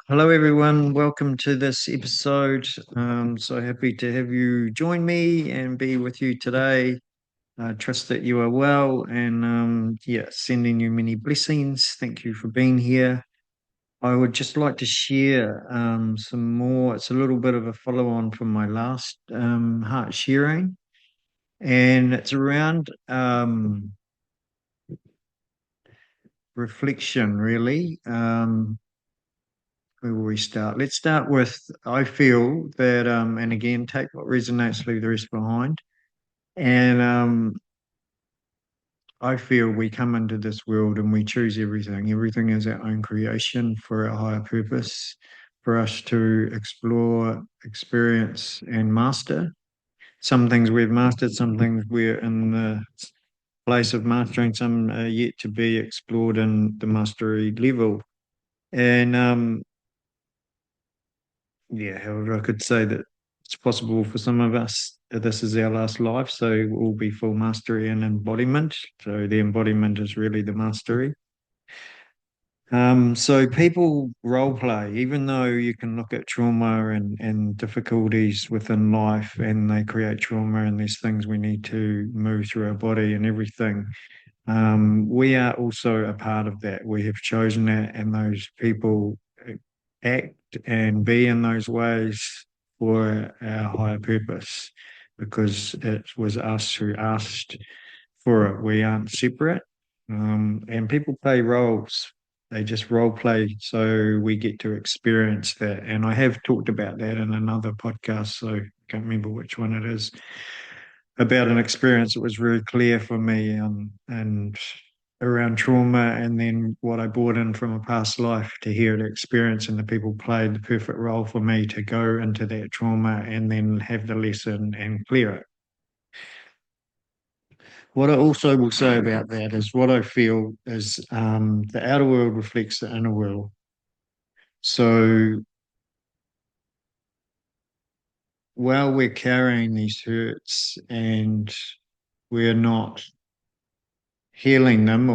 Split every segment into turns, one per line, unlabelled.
Hello, everyone. Welcome to this episode. So happy to have you join me and be with you today. Trust that you are well and sending you many blessings. Thank you for being here. I would just like to share some more. It's a little bit of a follow on from my last heart sharing, and it's around reflection, really. Where will we start? Let's start with I feel that, and again, take what resonates, leave the rest behind. And I feel we come into this world and we choose everything. Everything is our own creation for a higher purpose, for us to explore, experience, and master. Some things we've mastered, some things we're in the place of mastering, some are yet to be explored in the mastery level. And yeah, however, I could say that it's possible for some of us that this is our last life, so we'll be full mastery and embodiment. So the embodiment is really the mastery. So people role play, even though you can look at trauma and difficulties within life and they create trauma and there's things we need to move through our body and everything. We are also a part of that. We have chosen that, and those people act and be in those ways for our higher purpose because it was us who asked for it. We aren't separate. And people play roles. They just role play so we get to experience that. And I have talked about that in another podcast, so I can't remember which one it is, about an experience that was very clear for me, and around trauma, and then what I brought in from a past life to hear the experience, and the people played the perfect role for me to go into that trauma and then have the lesson and clear it. What I also will say about that is what I feel is the outer world reflects the inner world. So while we're carrying these hurts and we're not healing them,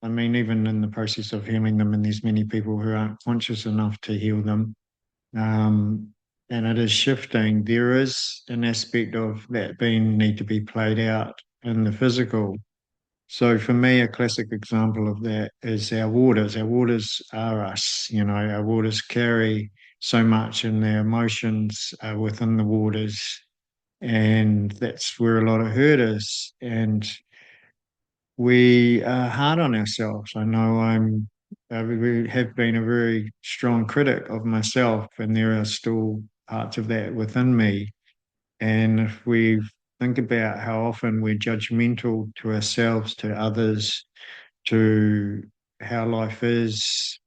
I mean, even in the process of healing them, and there's many people who aren't conscious enough to heal them, um, and it is shifting. There is an aspect of that being need to be played out in the physical. So for me, a classic example of that is our waters. Our waters are us. Our waters carry so much, and their emotions are within the waters, and that's where a lot of hurt is. And we are hard on ourselves. I know we have been a very strong critic of myself, and there are still parts of that within me. And if we think about how often we're judgmental to ourselves, to others, to how life is,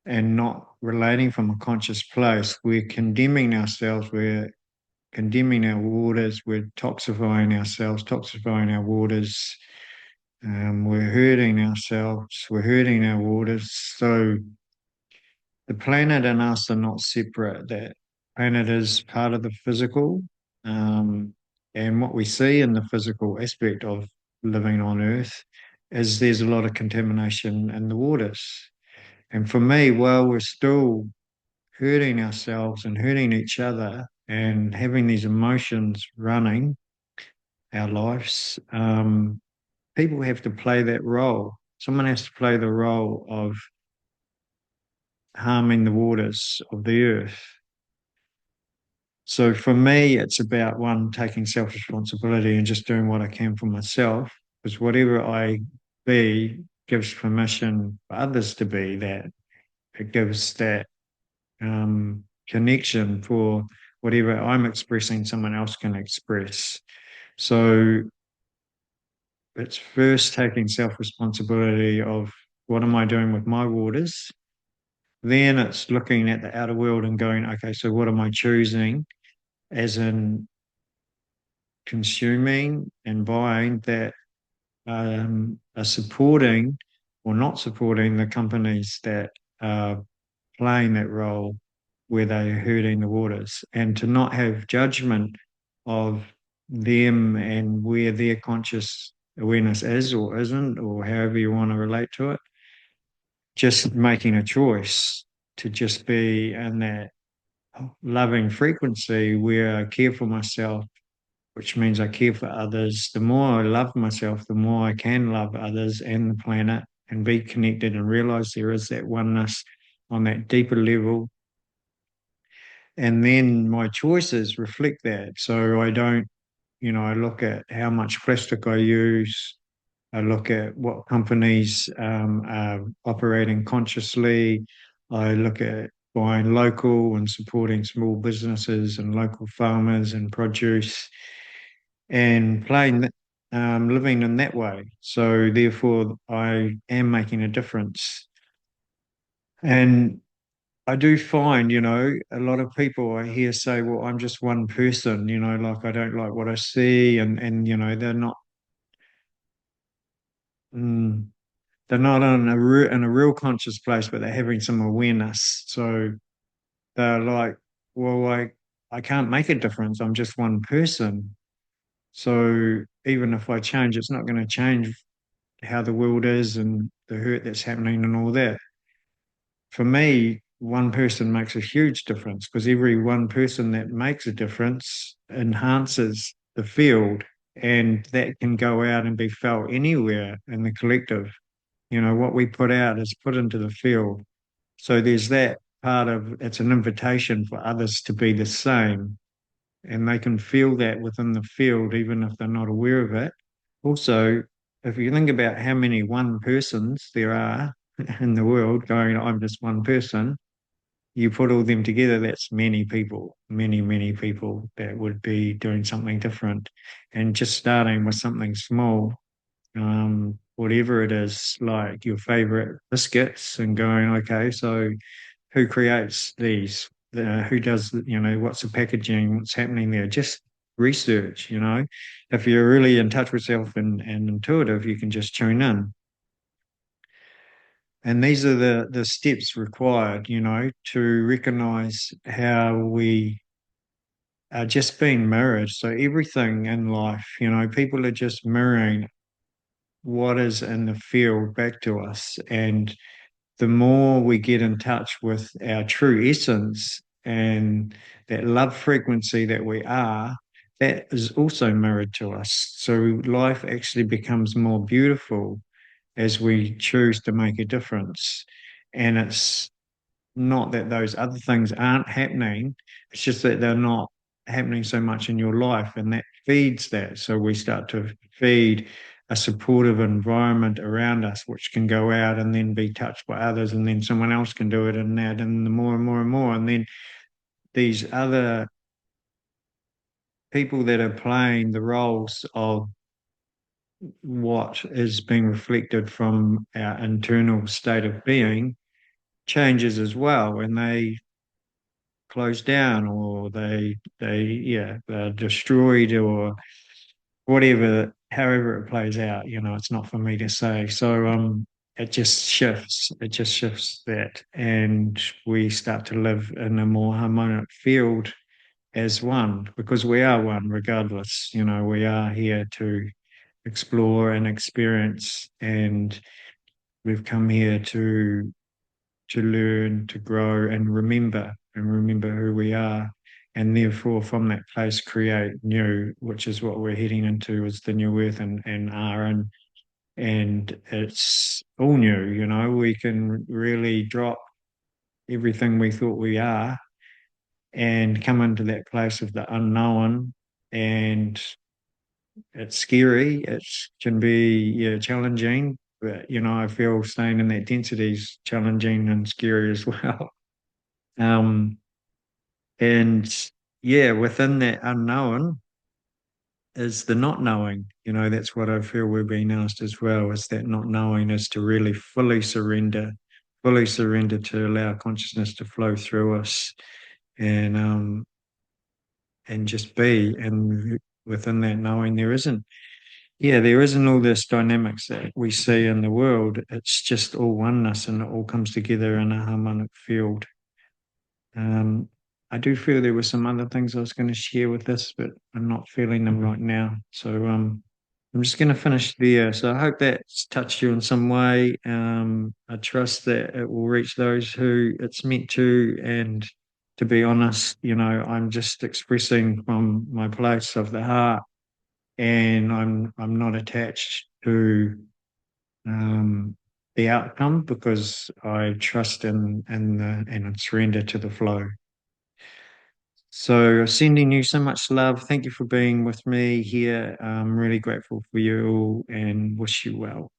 and not relating from a conscious place, we're condemning ourselves, we're condemning our waters, we're toxifying ourselves, toxifying our waters. We're hurting ourselves, we're hurting our waters. So the planet and us are not separate. That planet is part of the physical. Um, and what we see in the physical aspect of living on Earth is there's a lot of contamination in the waters. And for me, while we're still hurting ourselves and hurting each other and having these emotions running our lives, people have to play that role. Someone has to play the role of harming the waters of the earth. So for me, it's about one, taking self responsibility and just doing what I can for myself, because whatever I be gives permission for others to be that. It gives that connection for whatever I'm expressing, someone else can express. So it's first taking self responsibility of what am I doing with my waters. Then it's looking at the outer world and going, okay, so what am I choosing, as in consuming and buying, that are supporting or not supporting the companies that are playing that role where they are hurting the waters, and to not have judgment of them and where their conscious awareness is or isn't, or however you want to relate to it, just making a choice to just be in that loving frequency where I care for myself, which means I care for others. The more I love myself, the more I can love others and the planet and be connected and realize there is that oneness on that deeper level. And then my choices reflect that. So I don't, I look at how much plastic I use. I look at what companies are operating consciously. I look at buying local and supporting small businesses and local farmers and produce and living in that way. So therefore, I am making a difference. And I do find, a lot of people I hear say, well, I'm just one person, like I don't like what I see, and they're not. Mm, they're not in a real conscious place, but they're having some awareness. So they're like, well, I can't make a difference. I'm just one person. So even if I change, it's not going to change how the world is and the hurt that's happening and all that. For me, one person makes a huge difference because every one person that makes a difference enhances the field, and that can go out and be felt anywhere in the collective. What we put out is put into the field. So there's that part of it's an invitation for others to be the same, and they can feel that within the field, even if they're not aware of it. Also, if you think about how many one persons there are in the world going, I'm just one person, you put all them together, that's many people, many, many people that would be doing something different. And just starting with something small, whatever it is, like your favorite biscuits, and going, okay, so who creates these? Who does, what's the packaging? What's happening there? Just research. If you're really in touch with self and intuitive, you can just tune in. And these are the steps required, to recognize how we are just being mirrored. So everything in life, people are just mirroring what is in the field back to us. And the more we get in touch with our true essence and that love frequency that we are, that is also mirrored to us. So life actually becomes more beautiful as we choose to make a difference. And it's not that those other things aren't happening, it's just that they're not happening so much in your life, and that feeds that. So we start to feed a supportive environment around us, which can go out and then be touched by others, and then someone else can do it, and that, and the more and more and more. And then these other people that are playing the roles of what is being reflected from our internal state of being changes as well, and they closed down, or they're destroyed, or whatever, however it plays out. It's not for me to say. So it just shifts that, and we start to live in a more harmonic field as one, because we are one regardless. We are here to explore and experience, and we've come here to learn, to grow, and remember who we are. And therefore, from that place, create new, which is what we're heading into, is the new earth and are. And it's all new, we can really drop everything we thought we are and come into that place of the unknown. And it's scary. It can be, yeah, challenging, but I feel staying in that density is challenging and scary as well. Um, and yeah, within that unknown is the not knowing. That's what I feel we're being asked as well, is that not knowing is to really fully surrender to allow consciousness to flow through us, and and just be. And within that knowing, there isn't all this dynamics that we see in the world. It's just all oneness, and it all comes together in a harmonic field. Um, I do feel there were some other things I was going to share with this, but I'm not feeling them right now. So, I'm just going to finish there. So I hope that's touched you in some way. I trust that it will reach those who it's meant to. And to be honest, I'm just expressing from my place of the heart, and I'm not attached to um, the outcome because I trust in and surrender to the flow. So sending you so much love. Thank you for being with me here. I'm really grateful for you all and wish you well.